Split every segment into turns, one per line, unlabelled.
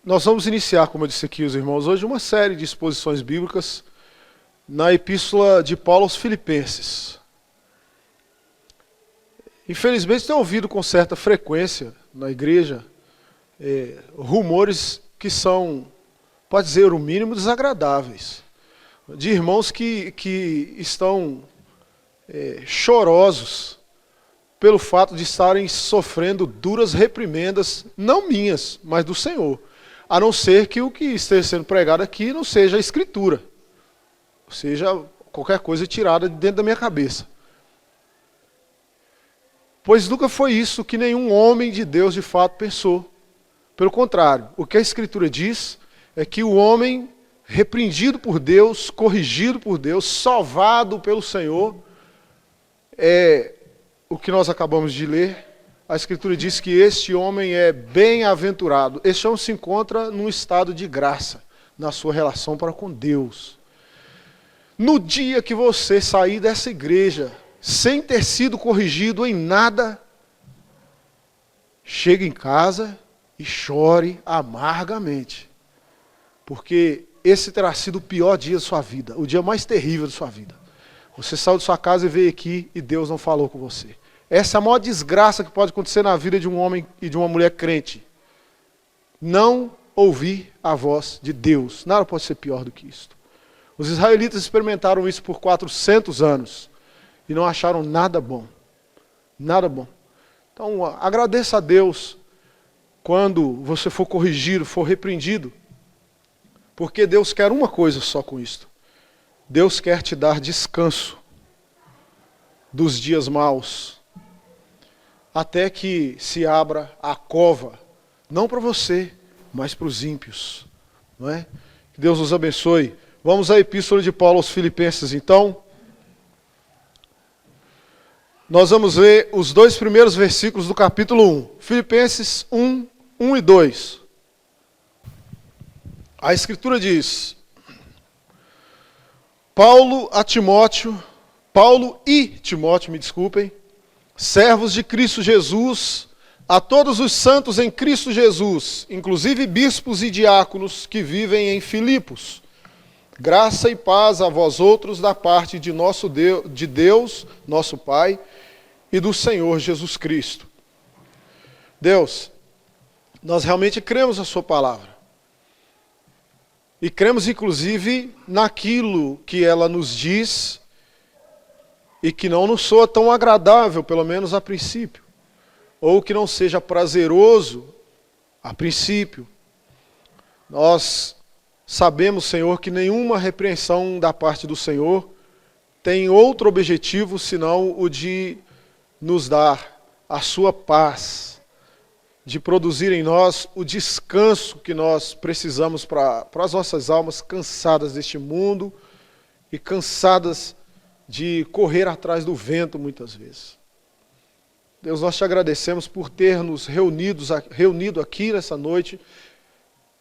Nós vamos iniciar, como eu disse aqui, os irmãos, hoje uma série de exposições bíblicas na Epístola de Paulo aos Filipenses. Infelizmente, tenho ouvido com certa frequência na igreja rumores que são, pode dizer o mínimo, desagradáveis, de irmãos que estão chorosos pelo fato de estarem sofrendo duras reprimendas, não minhas, mas do Senhor. A não ser que o que esteja sendo pregado aqui não seja a Escritura, ou seja, qualquer coisa tirada de dentro da minha cabeça. Pois nunca foi isso que nenhum homem de Deus de fato pensou. Pelo contrário, o que a Escritura diz é que o homem repreendido por Deus, corrigido por Deus, salvado pelo Senhor, é o que nós acabamos de ler. A Escritura diz que este homem é bem-aventurado. Este homem se encontra num estado de graça na sua relação para com Deus. No dia que você sair dessa igreja sem ter sido corrigido em nada, chegue em casa e chore amargamente. Porque esse terá sido o pior dia da sua vida, o dia mais terrível da sua vida. Você saiu de sua casa e veio aqui e Deus não falou com você. Essa é a maior desgraça que pode acontecer na vida de um homem e de uma mulher crente. Não ouvir a voz de Deus. Nada pode ser pior do que isso. Os israelitas experimentaram isso por 400 anos e não acharam nada bom. Nada bom. Então, agradeça a Deus quando você for corrigido, for repreendido, porque Deus quer uma coisa só com isto. Deus quer te dar descanso dos dias maus, até que se abra a cova, não para você, mas para os ímpios. Não é? Que Deus nos abençoe. Vamos à Epístola de Paulo aos Filipenses, então. Nós vamos ler os dois primeiros versículos do capítulo 1. Filipenses 1, 1 e 2. A Escritura diz: Paulo e Timóteo, me desculpem, servos de Cristo Jesus, a todos os santos em Cristo Jesus, inclusive bispos e diáconos que vivem em Filipos. Graça e paz a vós outros da parte de Deus, nosso Pai, e do Senhor Jesus Cristo. Deus, nós realmente cremos na sua palavra. E cremos inclusive naquilo que ela nos diz e que não nos soa tão agradável, pelo menos a princípio, ou que não seja prazeroso a princípio. Nós sabemos, Senhor, que nenhuma repreensão da parte do Senhor tem outro objetivo senão o de nos dar a sua paz, de produzir em nós o descanso que nós precisamos para as nossas almas cansadas deste mundo e cansadas de correr atrás do vento muitas vezes. Deus, nós te agradecemos por ter nos reunido aqui nessa noite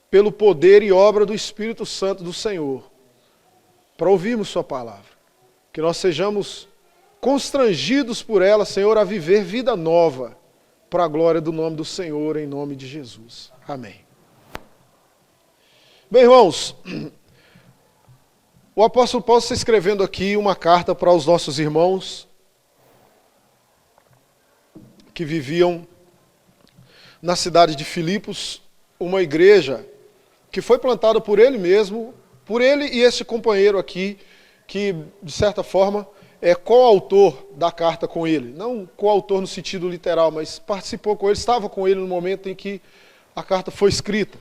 pelo poder e obra do Espírito Santo do Senhor, para ouvirmos sua palavra. Que nós sejamos constrangidos por ela, Senhor, a viver vida nova, para a glória do nome do Senhor, em nome de Jesus. Amém. Bem, irmãos, o apóstolo Paulo está escrevendo aqui uma carta para os nossos irmãos que viviam na cidade de Filipos, uma igreja que foi plantada por ele mesmo, por ele e esse companheiro aqui, que de certa forma é coautor da carta com ele. Não coautor no sentido literal, mas participou com ele, estava com ele no momento em que a carta foi escrita.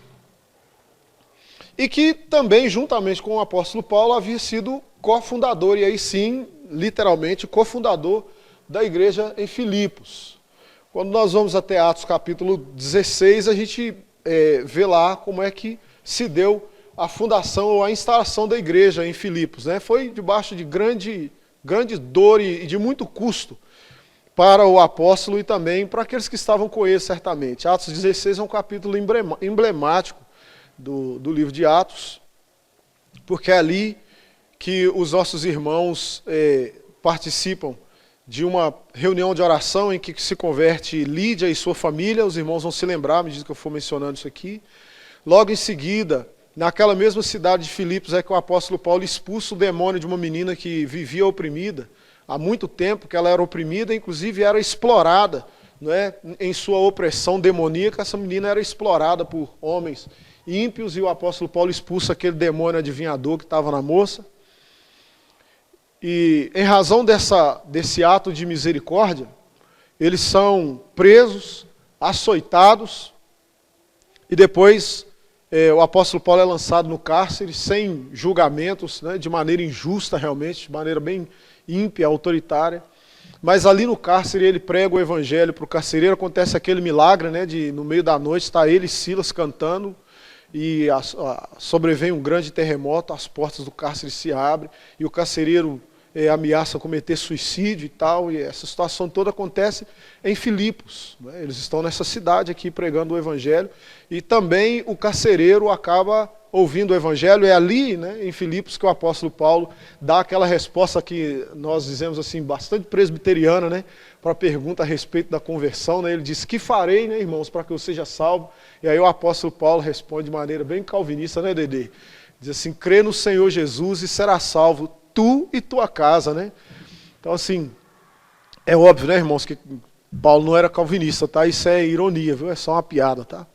E que também, juntamente com o apóstolo Paulo, havia sido cofundador, e aí sim, literalmente, cofundador da igreja em Filipos. Quando nós vamos até Atos capítulo 16, a gente vê lá como é que se deu a fundação ou a instalação da igreja em Filipos. Né? Foi debaixo de grande dor e de muito custo para o apóstolo e também para aqueles que estavam com ele, certamente. Atos 16 é um capítulo emblemático do livro de Atos, porque é ali que os nossos irmãos participam de uma reunião de oração em que se converte Lídia e sua família. Os irmãos vão se lembrar, à medida que eu for mencionando isso aqui. Logo em seguida, naquela mesma cidade de Filipos, é que o apóstolo Paulo expulsa o demônio de uma menina que vivia oprimida há muito tempo, que ela era oprimida, inclusive era explorada, não é? Em sua opressão demoníaca. Essa menina era explorada por homens ímpios, e o apóstolo Paulo expulsa aquele demônio adivinhador que estava na moça. E em razão desse ato de misericórdia, eles são presos, açoitados, e depois o apóstolo Paulo é lançado no cárcere sem julgamentos, né, de maneira injusta realmente, de maneira bem ímpia, autoritária. Mas ali no cárcere ele prega o evangelho para o carcereiro. Acontece aquele milagre, né, de no meio da noite está ele e Silas cantando, e sobrevém um grande terremoto, as portas do cárcere se abrem, e o carcereiro ameaça cometer suicídio e tal, e essa situação toda acontece em Filipos, né? Eles estão nessa cidade aqui pregando o evangelho, e também o carcereiro acaba ouvindo o evangelho. É ali, né, em Filipos, que o apóstolo Paulo dá aquela resposta que nós dizemos assim, bastante presbiteriana, né, para a pergunta a respeito da conversão, né? Ele diz: que farei, né, irmãos, para que eu seja salvo? E aí o apóstolo Paulo responde de maneira bem calvinista, né, Dedê? Diz assim: crê no Senhor Jesus e será salvo tu e tua casa, né? Então, assim, é óbvio, né, irmãos, que Paulo não era calvinista, tá? Isso é ironia, viu? É só uma piada, tá?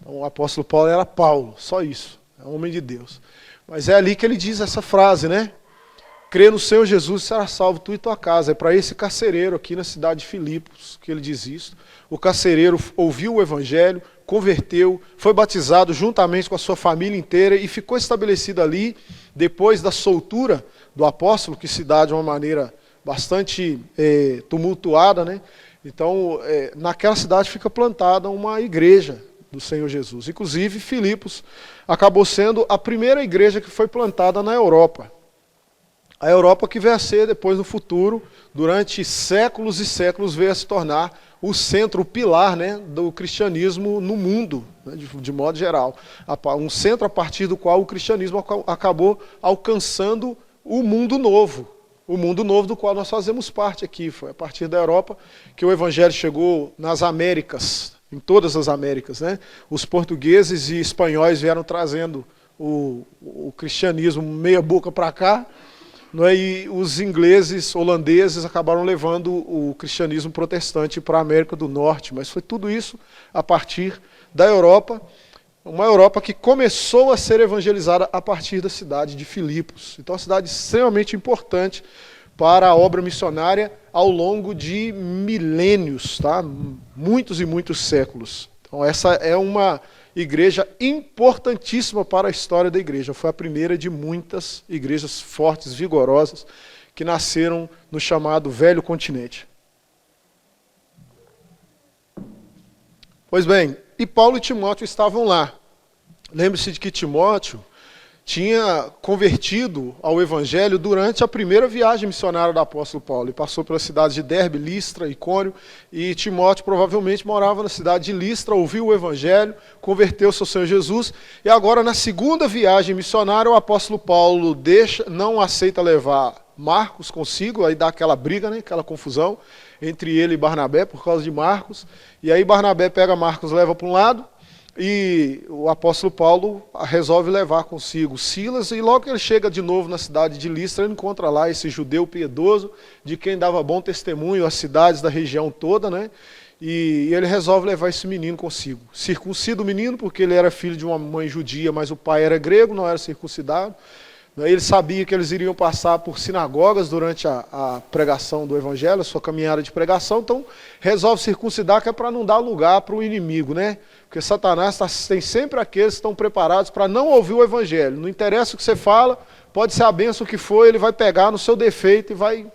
Então, o apóstolo Paulo era Paulo, só isso. É um homem de Deus. Mas é ali que ele diz essa frase, né? Crê no Senhor Jesus e será salvo tu e tua casa. É para esse carcereiro aqui na cidade de Filipos que ele diz isso. O carcereiro ouviu o evangelho, converteu, foi batizado juntamente com a sua família inteira e ficou estabelecido ali, depois da soltura do apóstolo, que se dá de uma maneira bastante tumultuada, né? Então, naquela cidade fica plantada uma igreja do Senhor Jesus. Inclusive, Filipos acabou sendo a primeira igreja que foi plantada na Europa. A Europa que veio a ser, depois no futuro, durante séculos e séculos, veio a se tornar o centro, o pilar, né, do cristianismo no mundo, né, de modo geral. Um centro a partir do qual o cristianismo acabou alcançando o mundo novo do qual nós fazemos parte aqui. Foi a partir da Europa que o evangelho chegou nas Américas, em todas as Américas, né? Os portugueses e espanhóis vieram trazendo o cristianismo meia boca para cá, não é? E os ingleses, holandeses acabaram levando o cristianismo protestante para a América do Norte. Mas foi tudo isso a partir da Europa, uma Europa que começou a ser evangelizada a partir da cidade de Filipos. Então, uma cidade extremamente importante para a obra missionária ao longo de milênios, tá? Muitos e muitos séculos. Então, essa é uma igreja importantíssima para a história da igreja. Foi a primeira de muitas igrejas fortes, vigorosas, que nasceram no chamado Velho Continente. Pois bem, e Paulo e Timóteo estavam lá. Lembre-se de que Timóteo tinha convertido ao evangelho durante a primeira viagem missionária do apóstolo Paulo. Ele passou pelas cidades de Derbe, Listra, Icônio, e Timóteo provavelmente morava na cidade de Listra, ouviu o evangelho, converteu-se ao Senhor Jesus, e agora na segunda viagem missionária o apóstolo Paulo não aceita levar Marcos consigo, aí dá aquela briga, né, aquela confusão entre ele e Barnabé por causa de Marcos, e aí Barnabé pega Marcos, leva para um lado, e o apóstolo Paulo resolve levar consigo Silas, e logo que ele chega de novo na cidade de Listra, ele encontra lá esse judeu piedoso, de quem dava bom testemunho às cidades da região toda, né? E ele resolve levar esse menino consigo. Circuncida o menino, porque ele era filho de uma mãe judia, mas o pai era grego, não era circuncidado. Ele sabia que eles iriam passar por sinagogas durante a pregação do evangelho, a sua caminhada de pregação, então resolve circuncidar, que é para não dar lugar para o inimigo, né? Porque Satanás tem sempre aqueles que estão preparados para não ouvir o evangelho. Não interessa o que você fala, pode ser a bênção que for, ele vai pegar no seu defeito e vai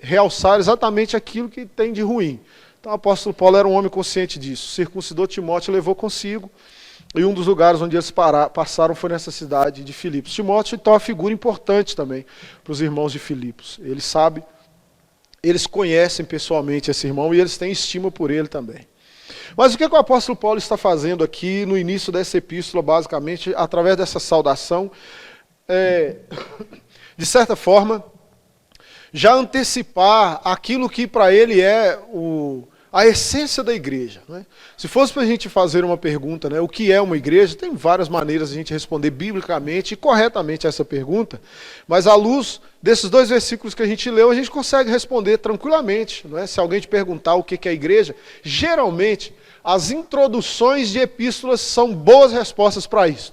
realçar exatamente aquilo que tem de ruim. Então o apóstolo Paulo era um homem consciente disso. Circuncidou Timóteo e levou consigo. E um dos lugares onde eles passaram foi nessa cidade de Filipos. Timóteo, então, é uma figura importante também para os irmãos de Filipos. Eles conhecem pessoalmente esse irmão e eles têm estima por ele também. Mas o que o apóstolo Paulo está fazendo aqui no início dessa epístola, basicamente, através dessa saudação, de certa forma, já antecipar aquilo que para ele é a essência da igreja. Né? Se fosse para a gente fazer uma pergunta, né, o que é uma igreja, tem várias maneiras de a gente responder biblicamente e corretamente essa pergunta, mas à luz desses 2 versículos que a gente leu, a gente consegue responder tranquilamente. Não é? Se alguém te perguntar o que é a igreja, geralmente as introduções de epístolas são boas respostas para isso.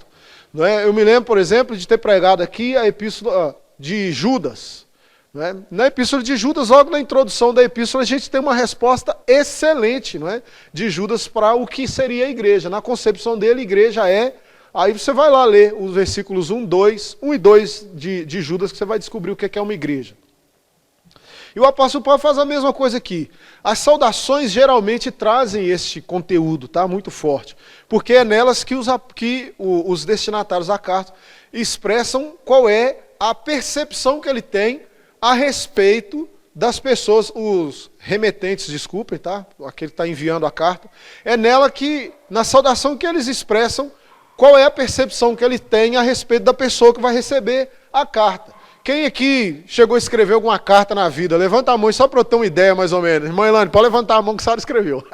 Não é? Eu me lembro, por exemplo, de ter pregado aqui a epístola de Judas. Não é? Na epístola de Judas, logo na introdução da epístola, a gente tem uma resposta excelente, não é? De Judas para o que seria a igreja. Na concepção dele, igreja é... Aí você vai lá ler os versículos 1 e 2 de Judas, que você vai descobrir o que é uma igreja. E o apóstolo Paulo faz a mesma coisa aqui. As saudações geralmente trazem este conteúdo, tá? Muito forte. Porque é nelas que os destinatários da carta expressam qual é a percepção que ele tem a respeito das pessoas, os remetentes, desculpem, tá? Aquele que está enviando a carta. É nela que, na saudação que eles expressam, qual é a percepção que ele tem a respeito da pessoa que vai receber a carta. Quem aqui chegou a escrever alguma carta na vida? Levanta a mão só para eu ter uma ideia, mais ou menos. Irmã Elane, pode levantar a mão que a senhora escreveu.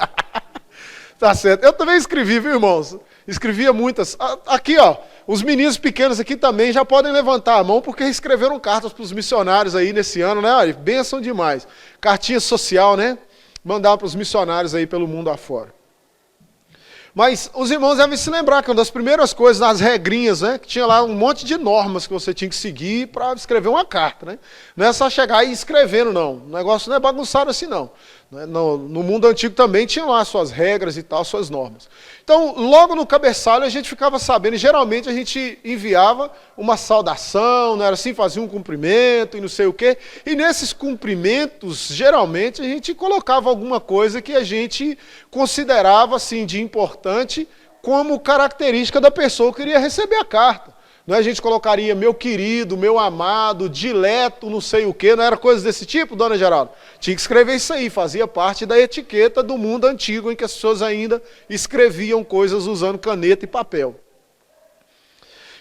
Tá certo. Eu também escrevi, viu, irmãos? Escrevia muitas. Aqui, ó, os meninos pequenos aqui também já podem levantar a mão, porque escreveram cartas para os missionários aí nesse ano, né? Olha, bênção demais. Cartinha social, né? Mandar para os missionários aí pelo mundo afora. Mas os irmãos devem se lembrar que uma das primeiras coisas, nas regrinhas, né, que tinha lá um monte de normas que você tinha que seguir para escrever uma carta. Né? Não é só chegar e ir escrevendo, não. O negócio não é bagunçado assim, não. No mundo antigo também tinha lá suas regras e tal, suas normas. Então, logo no cabeçalho a gente ficava sabendo, e geralmente a gente enviava uma saudação, não era assim, fazia um cumprimento e não sei o quê. E nesses cumprimentos, geralmente, a gente colocava alguma coisa que a gente considerava assim, de importante como característica da pessoa que iria receber a carta. Não é, a gente colocaria meu querido, meu amado, dileto, não sei o quê, não era coisa desse tipo, dona Geralda? Tinha que escrever isso aí, fazia parte da etiqueta do mundo antigo em que as pessoas ainda escreviam coisas usando caneta e papel.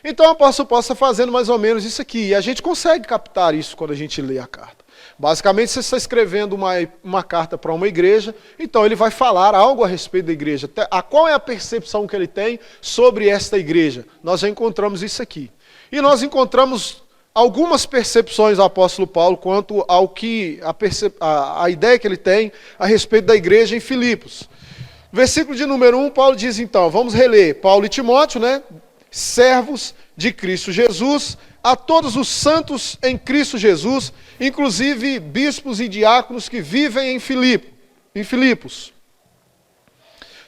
Então o apóstolo Paulo está fazendo mais ou menos isso aqui, e a gente consegue captar isso quando a gente lê a carta. Basicamente, você está escrevendo uma carta para uma igreja, então ele vai falar algo a respeito da igreja. Qual é a percepção que ele tem sobre esta igreja? Nós já encontramos isso aqui. E nós encontramos algumas percepções do apóstolo Paulo quanto ao que a ideia que ele tem a respeito da igreja em Filipos. Versículo de número 1, Paulo diz então, vamos reler, Paulo e Timóteo, né? Servos de Cristo Jesus, a todos os santos em Cristo Jesus, inclusive bispos e diáconos que vivem em Filipos.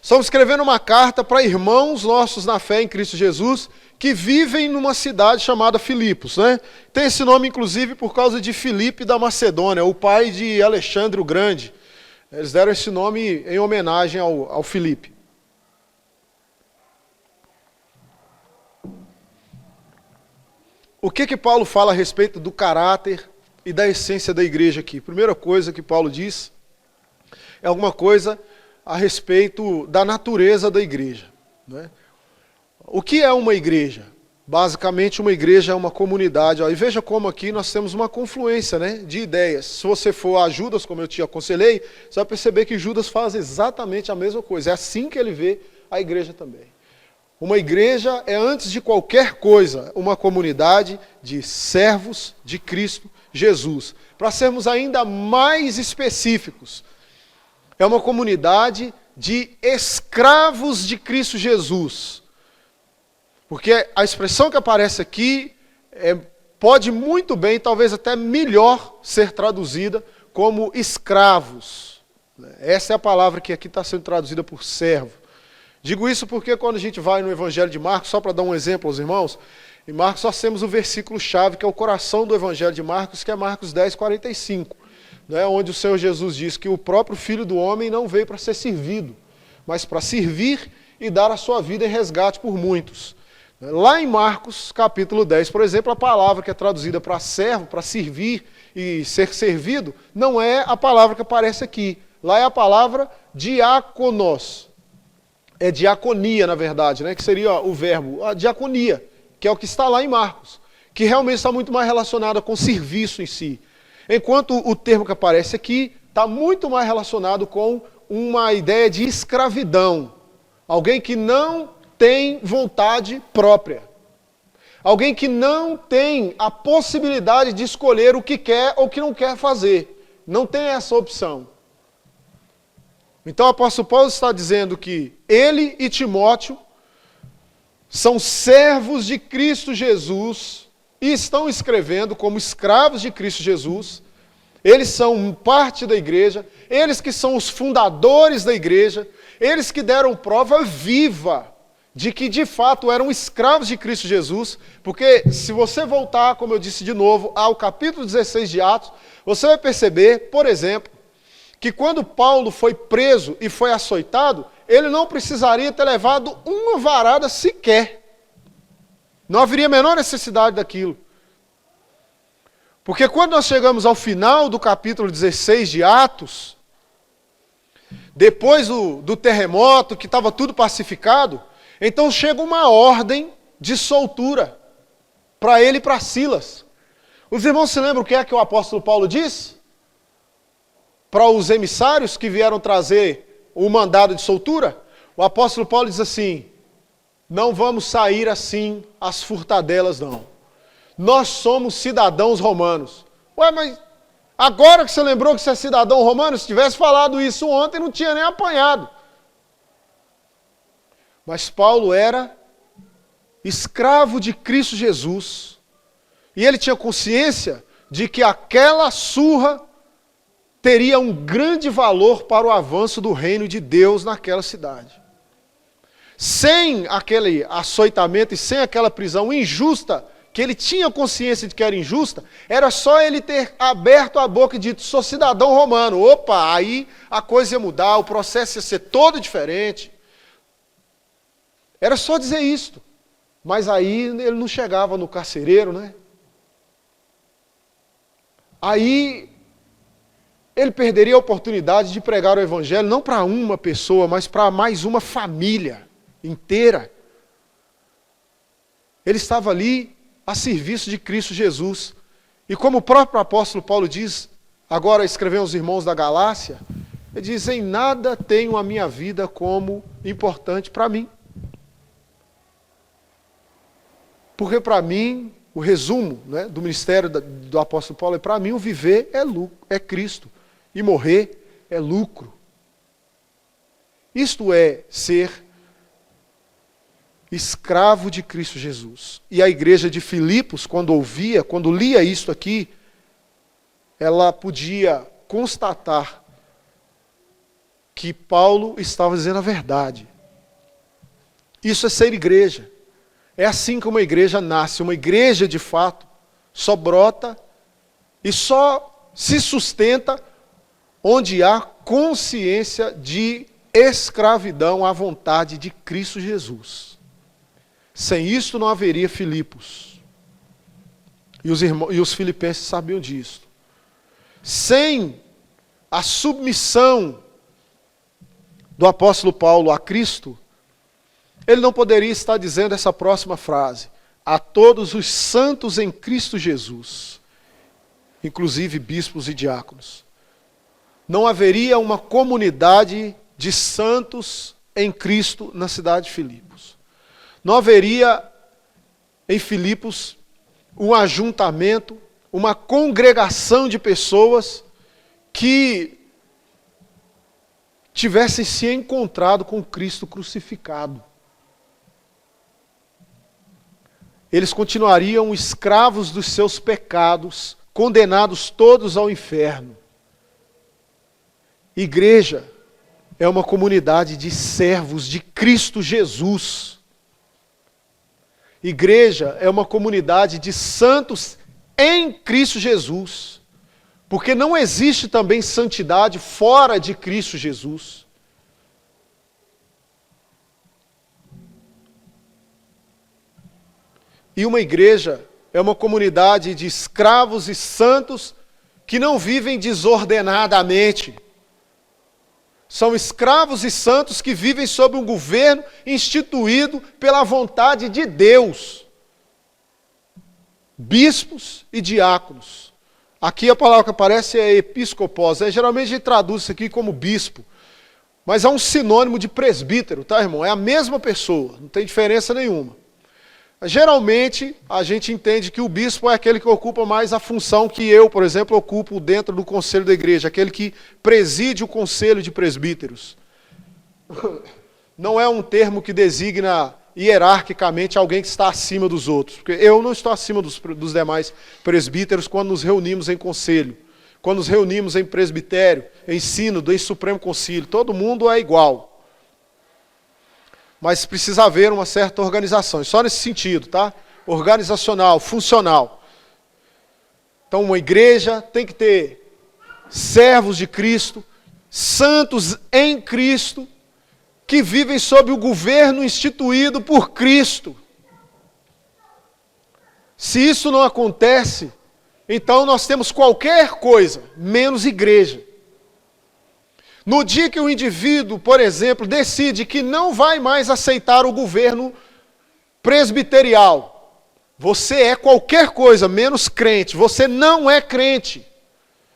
Estamos escrevendo uma carta para irmãos nossos na fé em Cristo Jesus, que vivem numa cidade chamada Filipos. Né? Tem esse nome, inclusive, por causa de Filipe da Macedônia, o pai de Alexandre o Grande. Eles deram esse nome em homenagem ao Filipe. O que Paulo fala a respeito do caráter e da essência da igreja aqui? Primeira coisa que Paulo diz é alguma coisa a respeito da natureza da igreja. Né? O que é uma igreja? Basicamente, uma igreja é uma comunidade. E veja como aqui nós temos uma confluência, né, de ideias. Se você for a Judas, como eu te aconselhei, você vai perceber que Judas faz exatamente a mesma coisa. É assim que ele vê a igreja também. Uma igreja é, antes de qualquer coisa, uma comunidade de servos de Cristo Jesus. Para sermos ainda mais específicos, é uma comunidade de escravos de Cristo Jesus. Porque a expressão que aparece aqui pode muito bem, talvez até melhor, ser traduzida como escravos. Essa é a palavra que aqui está sendo traduzida por servo. Digo isso porque quando a gente vai no Evangelho de Marcos, só para dar um exemplo aos irmãos, em Marcos nós temos o versículo-chave, que é o coração do Evangelho de Marcos, que é Marcos 10, 45, né, onde o Senhor Jesus diz que o próprio Filho do Homem não veio para ser servido, mas para servir e dar a sua vida em resgate por muitos. Lá em Marcos, capítulo 10, por exemplo, a palavra que é traduzida para servo, para servir e ser servido, não é a palavra que aparece aqui. Lá é a palavra diáconos. É diaconia, na verdade, né? Que seria o verbo, a diaconia, que é o que está lá em Marcos, que realmente está muito mais relacionado com serviço em si. Enquanto o termo que aparece aqui está muito mais relacionado com uma ideia de escravidão. Alguém que não tem vontade própria. Alguém que não tem a possibilidade de escolher o que quer ou o que não quer fazer. Não tem essa opção. Então o apóstolo Paulo está dizendo que ele e Timóteo são servos de Cristo Jesus e estão escrevendo como escravos de Cristo Jesus. Eles são parte da igreja, eles que são os fundadores da igreja, eles que deram prova viva de que de fato eram escravos de Cristo Jesus, porque se você voltar, como eu disse de novo, ao capítulo 16 de Atos, você vai perceber, por exemplo, que quando Paulo foi preso e foi açoitado, ele não precisaria ter levado uma varada sequer. Não haveria a menor necessidade daquilo. Porque quando nós chegamos ao final do capítulo 16 de Atos, depois do terremoto, que estava tudo pacificado, então chega uma ordem de soltura para ele e para Silas. Os irmãos se lembram o que é que o apóstolo Paulo diz? Para os emissários que vieram trazer o mandado de soltura, o apóstolo Paulo diz assim: não vamos sair assim às furtadelas, não. Nós somos cidadãos romanos. Ué, mas agora que você lembrou que você é cidadão romano, se tivesse falado isso ontem, não tinha nem apanhado. Mas Paulo era escravo de Cristo Jesus. E ele tinha consciência de que aquela surra teria um grande valor para o avanço do reino de Deus naquela cidade. Sem aquele açoitamento e sem aquela prisão injusta, que ele tinha consciência de que era injusta, era só ele ter aberto a boca e dito: sou cidadão romano. Opa, aí a coisa ia mudar, o processo ia ser todo diferente. Era só dizer isto. Mas aí ele não chegava no carcereiro, né? Aí ele perderia a oportunidade de pregar o evangelho não para uma pessoa, mas para mais uma família inteira. Ele estava ali a serviço de Cristo Jesus. E como o próprio apóstolo Paulo diz, agora escrevendo aos irmãos da Galácia, ele diz: em nada tenho a minha vida como importante para mim. Porque para mim, o resumo, né, do ministério do apóstolo Paulo é: para mim o viver é Cristo. E morrer é lucro. Isto é ser escravo de Cristo Jesus. E a igreja de Filipos, quando lia isto aqui, ela podia constatar que Paulo estava dizendo a verdade. Isso é ser igreja. É assim que uma igreja nasce. Uma igreja, de fato, só brota e só se sustenta onde há consciência de escravidão à vontade de Cristo Jesus. Sem isto não haveria Filipos. E os filipenses sabiam disso. Sem a submissão do apóstolo Paulo a Cristo, ele não poderia estar dizendo essa próxima frase: a todos os santos em Cristo Jesus, inclusive bispos e diáconos. Não haveria uma comunidade de santos em Cristo na cidade de Filipos. Não haveria em Filipos um ajuntamento, uma congregação de pessoas que tivessem se encontrado com Cristo crucificado. Eles continuariam escravos dos seus pecados, condenados todos ao inferno. Igreja é uma comunidade de servos de Cristo Jesus. Igreja é uma comunidade de santos em Cristo Jesus. Porque não existe também santidade fora de Cristo Jesus. E uma igreja é uma comunidade de escravos e santos que não vivem desordenadamente. São escravos e santos que vivem sob um governo instituído pela vontade de Deus. Bispos e diáconos. Aqui a palavra que aparece é episcopos. Geralmente a gente traduz isso aqui como bispo. Mas há um sinônimo de presbítero, tá, irmão? É a mesma pessoa, não tem diferença nenhuma. Geralmente, a gente entende que o bispo é aquele que ocupa mais a função que eu, por exemplo, ocupo dentro do conselho da igreja, aquele que preside o conselho de presbíteros. Não é um termo que designa hierarquicamente alguém que está acima dos outros, porque eu não estou acima dos demais presbíteros quando nos reunimos em conselho, quando nos reunimos em presbitério, em sínodo, em supremo concílio, todo mundo é igual. Mas precisa haver uma certa organização, só nesse sentido, tá? Organizacional, funcional. Então, uma igreja tem que ter servos de Cristo, santos em Cristo, que vivem sob o governo instituído por Cristo. Se isso não acontece, então nós temos qualquer coisa, menos igreja. No dia que o indivíduo, por exemplo, decide que não vai mais aceitar o governo presbiterial, você é qualquer coisa menos crente, você não é crente,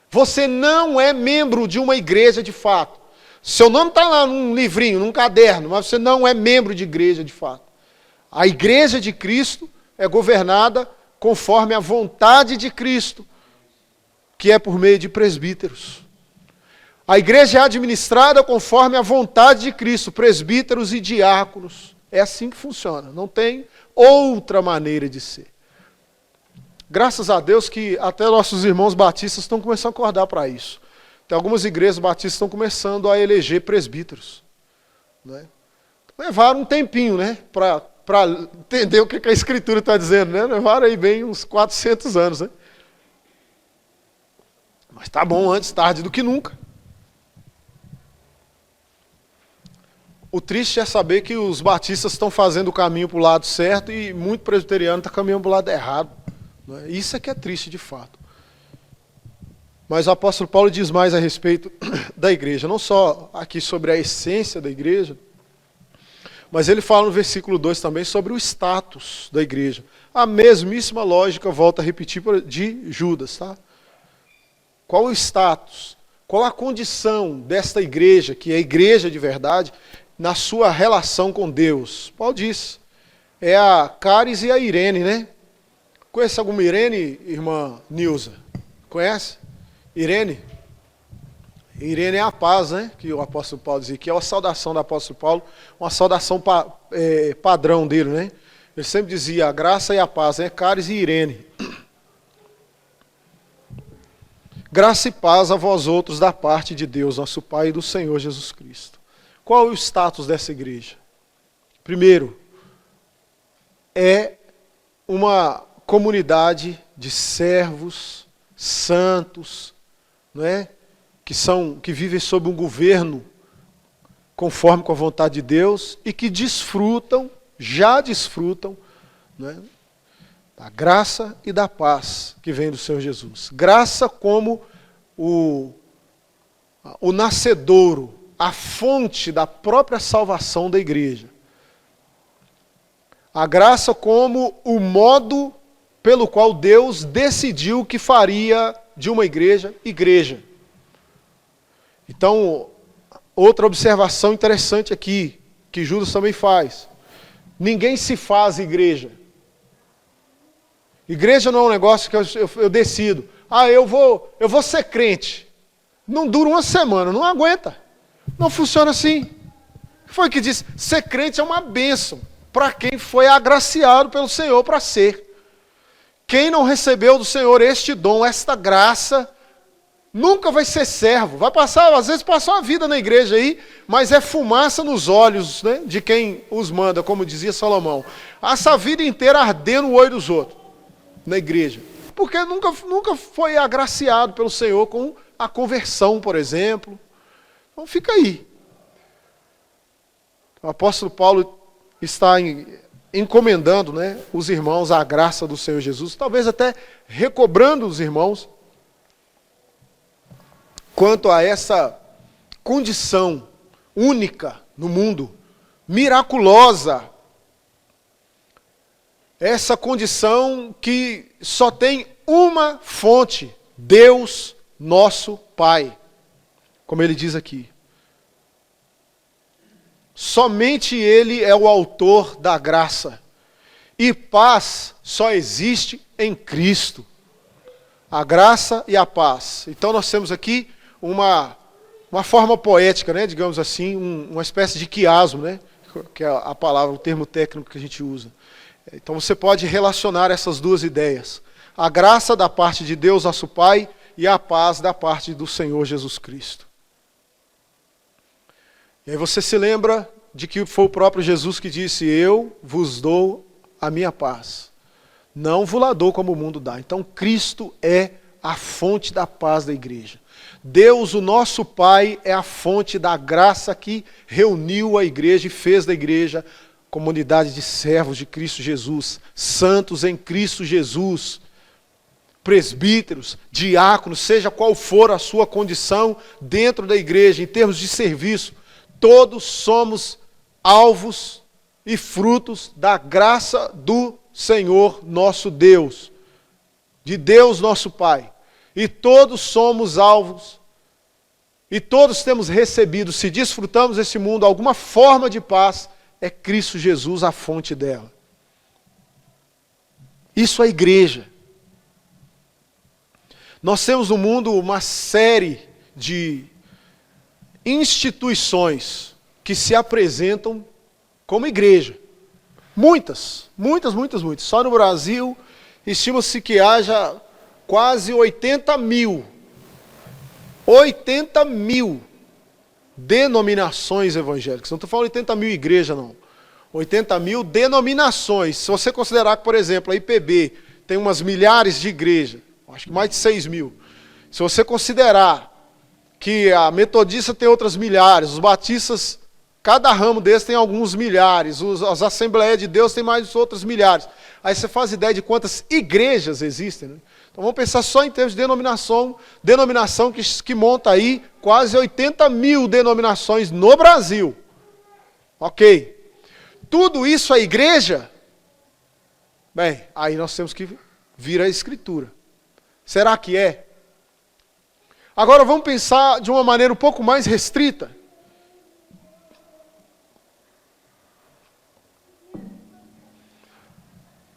você não é membro de uma igreja de fato. Seu nome está lá num livrinho, num caderno, mas você não é membro de igreja de fato. A igreja de Cristo é governada conforme a vontade de Cristo, que é por meio de presbíteros. A igreja é administrada conforme a vontade de Cristo, presbíteros e diáconos. É assim que funciona, não tem outra maneira de ser. Graças a Deus que até nossos irmãos batistas estão começando a acordar para isso. Tem algumas igrejas batistas que estão começando a eleger presbíteros. Né? Levaram um tempinho, né, para entender o que a Escritura está dizendo. Né? Levaram aí bem uns 400 anos. Né? Mas tá bom, antes tarde do que nunca. O triste é saber que os batistas estão fazendo o caminho para o lado certo e muito presbiteriano está caminhando para o lado errado. Né? Isso é que é triste de fato. Mas o apóstolo Paulo diz mais a respeito da igreja, não só aqui sobre a essência da igreja, mas ele fala no versículo 2 também sobre o status da igreja. A mesmíssima lógica, volta a repetir, de Judas. Tá? Qual o status? Qual a condição desta igreja, que é a igreja de verdade, na sua relação com Deus? Paulo diz, é a Cáris e a Irene, né? Conhece alguma Irene, irmã Nilza? Conhece? Irene? Irene é a paz, né? Que o apóstolo Paulo dizia, que é a saudação do apóstolo Paulo, uma saudação padrão dele, né? Ele sempre dizia a graça e a paz, né? Cáris e Irene. Graça e paz a vós outros da parte de Deus, nosso Pai e do Senhor Jesus Cristo. Qual é o status dessa igreja? Primeiro, é uma comunidade de servos, santos, não é? que vivem sob um governo conforme com a vontade de Deus e que já desfrutam, não é? Da graça e da paz que vem do Senhor Jesus. Graça como o nascedouro, a fonte da própria salvação da igreja. A graça como o modo pelo qual Deus decidiu que faria de uma igreja, igreja. Então, outra observação interessante aqui, que Judas também faz. Ninguém se faz igreja. Igreja não é um negócio que eu decido. Eu vou ser crente. Não dura uma semana, não aguenta. Não funciona assim. Foi que disse, ser crente é uma bênção para quem foi agraciado pelo Senhor para ser. Quem não recebeu do Senhor este dom, esta graça, nunca vai ser servo. Vai passar, às vezes passar uma vida na igreja aí, mas é fumaça nos olhos, né, de quem os manda, como dizia Salomão. Essa vida inteira ardendo o olho dos outros na igreja. Porque nunca foi agraciado pelo Senhor com a conversão, por exemplo. Então fica aí. O apóstolo Paulo está encomendando, né, os irmãos à graça do Senhor Jesus, talvez até recobrando os irmãos quanto a essa condição única no mundo, miraculosa, essa condição que só tem uma fonte, Deus, nosso Pai, como ele diz aqui. Somente Ele é o autor da graça. E paz só existe em Cristo. A graça e a paz. Então nós temos aqui uma forma poética, né, digamos assim, uma espécie de quiasmo, né, que é a palavra, o termo técnico que a gente usa. Então você pode relacionar essas duas ideias. A graça da parte de Deus, nosso Pai, e a paz da parte do Senhor Jesus Cristo. E aí você se lembra de que foi o próprio Jesus que disse: eu vos dou a minha paz. Não vos la dou como o mundo dá. Então Cristo é a fonte da paz da igreja. Deus, o nosso Pai, é a fonte da graça que reuniu a igreja e fez da igreja comunidade de servos de Cristo Jesus, santos em Cristo Jesus, presbíteros, diáconos, seja qual for a sua condição dentro da igreja, em termos de serviço, todos somos alvos e frutos da graça do Senhor nosso Deus, de Deus nosso Pai. E todos somos alvos, e todos temos recebido, se desfrutamos desse mundo, alguma forma de paz, é Cristo Jesus a fonte dela. Isso é a igreja. Nós temos no mundo uma série de instituições que se apresentam como igreja. Muitas. Só no Brasil, estima-se que haja quase 80 mil denominações evangélicas. Não estou falando 80 mil igrejas, não. 80 mil denominações. Se você considerar que, por exemplo, a IPB tem umas milhares de igrejas, acho que mais de 6 mil. Se você considerar que a metodista tem outras milhares, os batistas, cada ramo desse tem alguns milhares, as Assembleias de Deus tem mais outras milhares. Aí você faz ideia de quantas igrejas existem, né? Então vamos pensar só em termos de denominação que monta aí quase 80 mil denominações no Brasil. Ok. Tudo isso é igreja? Bem, aí nós temos que vir à Escritura. Será que é? Agora vamos pensar de uma maneira um pouco mais restrita.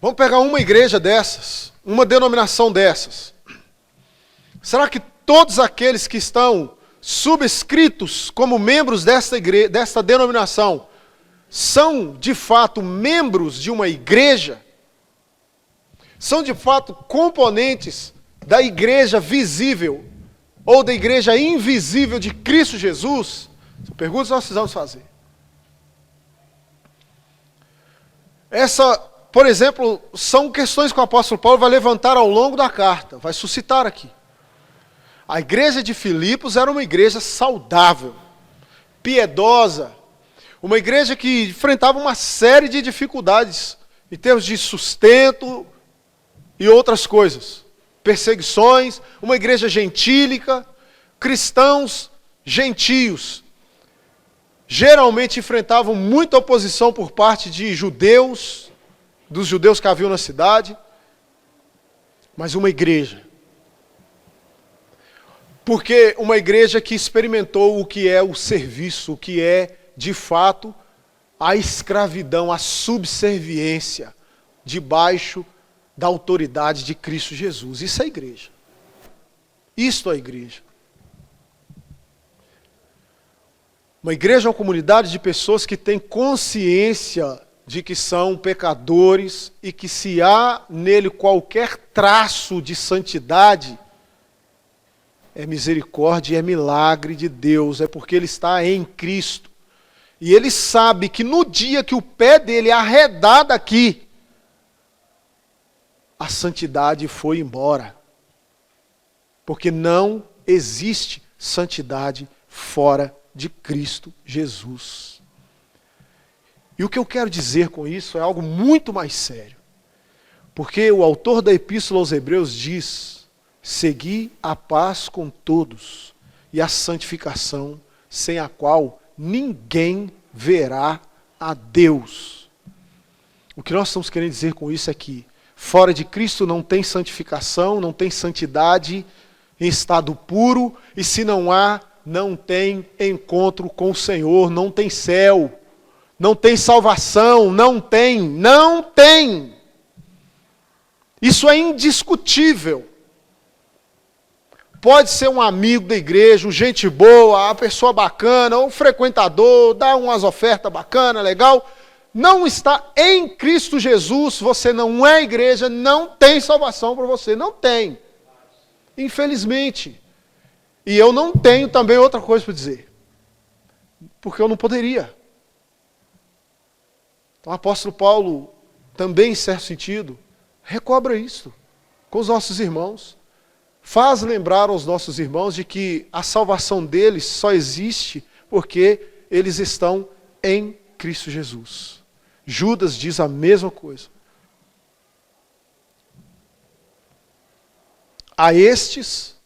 Vamos pegar uma igreja dessas, uma denominação dessas. Será que todos aqueles que estão subscritos como membros desta denominação são de fato membros de uma igreja? São de fato componentes da igreja visível ou da igreja invisível de Cristo Jesus? São perguntas que nós precisamos fazer. Por exemplo, são questões que o apóstolo Paulo vai levantar ao longo da carta, vai suscitar aqui. A igreja de Filipos era uma igreja saudável, piedosa, uma igreja que enfrentava uma série de dificuldades em termos de sustento e outras coisas. Perseguições, uma igreja gentílica, cristãos gentios. Geralmente enfrentavam muita oposição por parte de judeus, dos judeus que haviam na cidade, mas uma igreja. Porque uma igreja que experimentou o que é o serviço, o que é, de fato, a escravidão, a subserviência, debaixo da autoridade de Cristo Jesus. Isso é a igreja. Isto é a igreja. Uma igreja é uma comunidade de pessoas que têm consciência de que são pecadores e que se há nele qualquer traço de santidade, é misericórdia e é milagre de Deus, é porque ele está em Cristo. E ele sabe que no dia que o pé dele é arredar daqui, a santidade foi embora. Porque não existe santidade fora de Cristo Jesus. E o que eu quero dizer com isso é algo muito mais sério. Porque o autor da Epístola aos Hebreus diz: segui a paz com todos e a santificação, sem a qual ninguém verá a Deus. O que nós estamos querendo dizer com isso é que fora de Cristo não tem santificação, não tem santidade em estado puro, e se não há, não tem encontro com o Senhor, não tem céu. Não tem salvação, não tem. Isso é indiscutível. Pode ser um amigo da igreja, um gente boa, uma pessoa bacana, um frequentador, dá umas ofertas bacanas, legal. Não está em Cristo Jesus, você não é igreja, não tem salvação para você, não tem. Infelizmente. E eu não tenho também outra coisa para dizer. Porque eu não poderia. Então, o apóstolo Paulo, também em certo sentido, recobra isto com os nossos irmãos. Faz lembrar aos nossos irmãos de que a salvação deles só existe porque eles estão em Cristo Jesus. Judas diz a mesma coisa. A estes,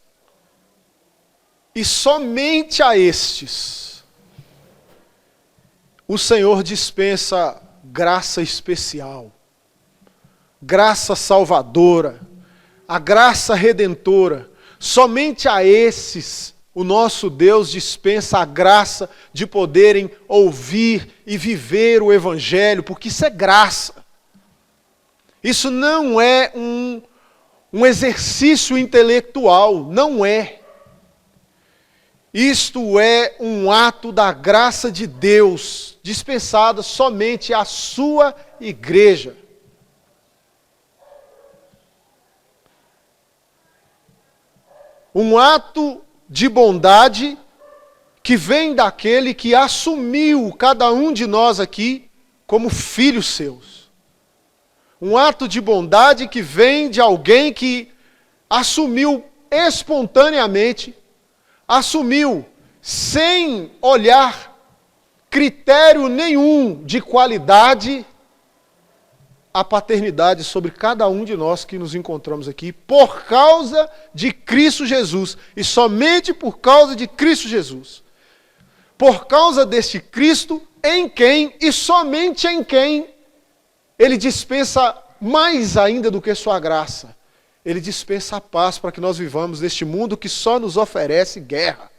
e somente a estes, o Senhor dispensa graça especial, graça salvadora, a graça redentora. Somente a esses o nosso Deus dispensa a graça de poderem ouvir e viver o Evangelho, porque isso é graça. Isso não é um exercício intelectual, não é. Isto é um ato da graça de Deus, dispensada somente à sua igreja. Um ato de bondade que vem daquele que assumiu cada um de nós aqui como filhos seus. Um ato de bondade que vem de alguém que assumiu espontaneamente, assumiu sem olhar critério nenhum de qualidade, a paternidade sobre cada um de nós que nos encontramos aqui, por causa de Cristo Jesus, e somente por causa de Cristo Jesus. Por causa deste Cristo, em quem, e somente em quem, Ele dispensa mais ainda do que sua graça. Ele dispensa a paz para que nós vivamos neste mundo que só nos oferece guerra,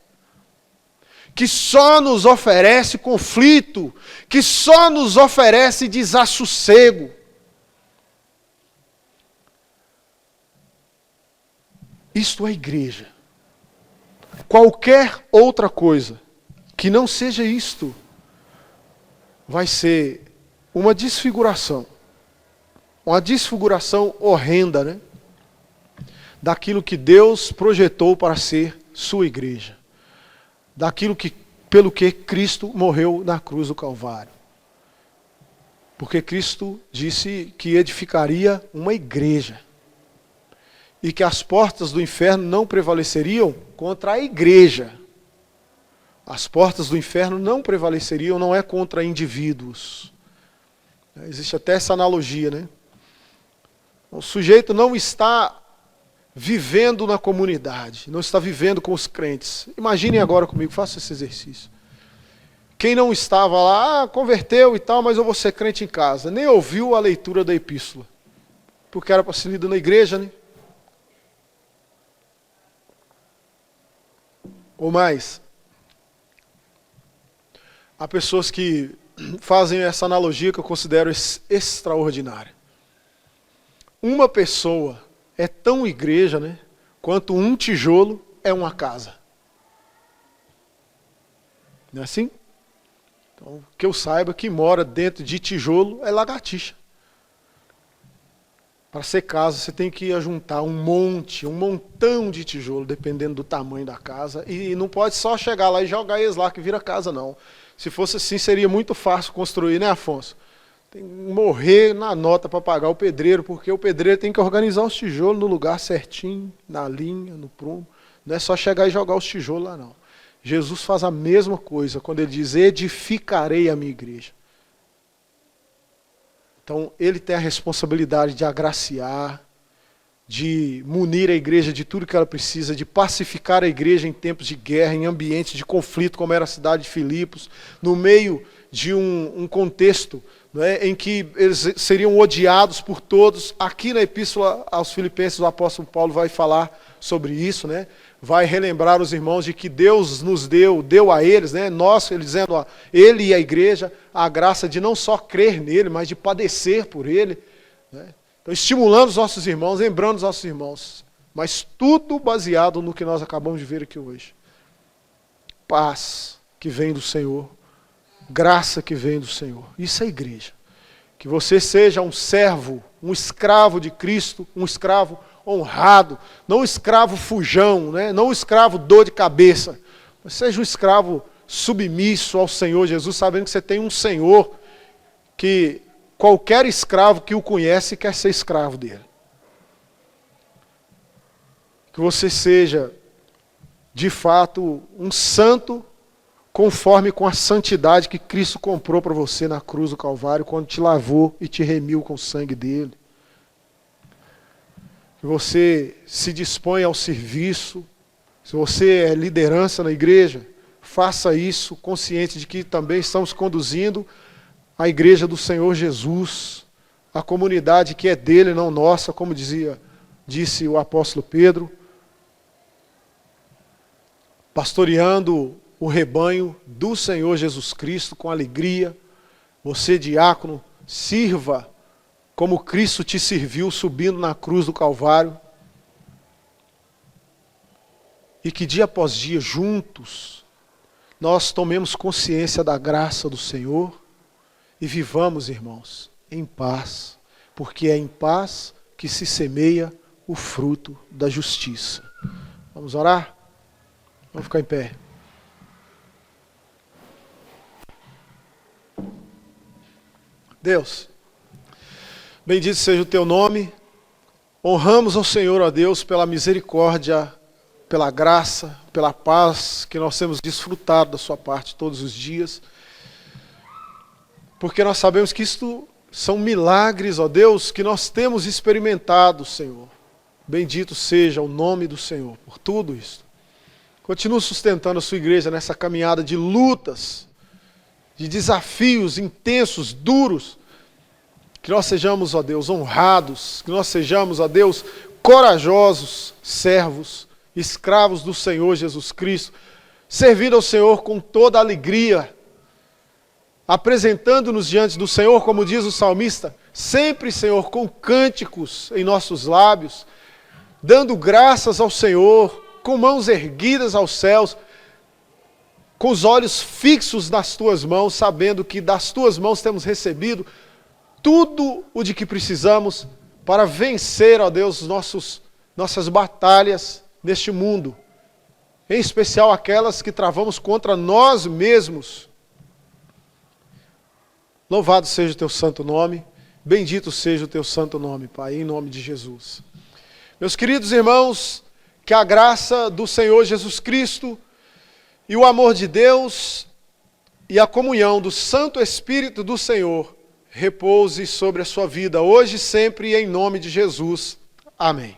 que só nos oferece conflito, que só nos oferece desassossego. Isto é igreja. Qualquer outra coisa que não seja isto vai ser uma desfiguração horrenda, né? Daquilo que Deus projetou para ser sua igreja. Daquilo pelo que Cristo morreu na cruz do Calvário. Porque Cristo disse que edificaria uma igreja. E que as portas do inferno não prevaleceriam contra a igreja. As portas do inferno não prevaleceriam, não é contra indivíduos. Existe até essa analogia, né? O sujeito não está vivendo na comunidade, não está vivendo com os crentes. Imaginem agora comigo, faça esse exercício. Quem não estava lá, converteu e tal, mas eu vou ser crente em casa, nem ouviu a leitura da epístola. Porque era para ser lida na igreja, né? Ou mais, há pessoas que fazem essa analogia que eu considero extraordinária. Uma pessoa é tão igreja, né, quanto um tijolo é uma casa. Não é assim? Então, que eu saiba, que mora dentro de tijolo é lagartixa. Para ser casa, você tem que juntar um montão de tijolo, dependendo do tamanho da casa. E não pode só chegar lá e jogar eles lá que vira casa, não. Se fosse assim, seria muito fácil construir, né, Afonso? Tem que morrer na nota para pagar o pedreiro, porque o pedreiro tem que organizar os tijolos no lugar certinho, na linha, no prumo. Não é só chegar e jogar os tijolos lá, não. Jesus faz a mesma coisa quando ele diz, edificarei a minha igreja. Então, ele tem a responsabilidade de agraciar, de munir a igreja de tudo que ela precisa, de pacificar a igreja em tempos de guerra, em ambientes de conflito, como era a cidade de Filipos, no meio de um contexto, né, em que eles seriam odiados por todos. Aqui na Epístola aos Filipenses, o apóstolo Paulo vai falar sobre isso, né? Vai relembrar os irmãos de que Deus nos deu a eles, né? Nós, ele dizendo, ó, ele e a igreja, a graça de não só crer nele, mas de padecer por ele, né? Então, estimulando os nossos irmãos, lembrando os nossos irmãos, mas tudo baseado no que nós acabamos de ver aqui hoje. Paz que vem do Senhor, graça que vem do Senhor. Isso é igreja. Que você seja um servo, um escravo de Cristo, um escravo honrado, não um escravo fujão, né? Não um escravo dor de cabeça, mas seja um escravo submisso ao Senhor Jesus, sabendo que você tem um Senhor que qualquer escravo que o conhece quer ser escravo dele. Que você seja, de fato, um santo conforme com a santidade que Cristo comprou para você na cruz do Calvário, quando te lavou e te remiu com o sangue dele. Que você se dispõe ao serviço. Se você é liderança na igreja, faça isso consciente de que também estamos conduzindo a igreja do Senhor Jesus, a comunidade que é dele, não nossa, como disse o apóstolo Pedro, pastoreando o rebanho do Senhor Jesus Cristo com alegria. Você, diácono, sirva como Cristo te serviu subindo na cruz do Calvário. E que dia após dia, juntos, nós tomemos consciência da graça do Senhor e vivamos, irmãos, em paz, porque é em paz que se semeia o fruto da justiça. Vamos orar? Vamos ficar em pé. Deus, bendito seja o teu nome, honramos ao Senhor, ó Deus, pela misericórdia, pela graça, pela paz que nós temos desfrutado da sua parte todos os dias, porque nós sabemos que isto são milagres, ó Deus, que nós temos experimentado, Senhor. Bendito seja o nome do Senhor por tudo isso. Continua sustentando a sua igreja nessa caminhada de lutas, de desafios intensos, duros, que nós sejamos, ó Deus, honrados, que nós sejamos, ó Deus, corajosos servos, escravos do Senhor Jesus Cristo, servindo ao Senhor com toda alegria, apresentando-nos diante do Senhor, como diz o salmista, sempre, Senhor, com cânticos em nossos lábios, dando graças ao Senhor, com mãos erguidas aos céus, com os olhos fixos nas tuas mãos, sabendo que das tuas mãos temos recebido tudo o de que precisamos para vencer, ó Deus, nossas batalhas neste mundo, em especial aquelas que travamos contra nós mesmos. Louvado seja o teu santo nome, bendito seja o teu santo nome, Pai, em nome de Jesus. Meus queridos irmãos, que a graça do Senhor Jesus Cristo e o amor de Deus e a comunhão do Santo Espírito do Senhor repouse sobre a sua vida, hoje e sempre, em nome de Jesus. Amém.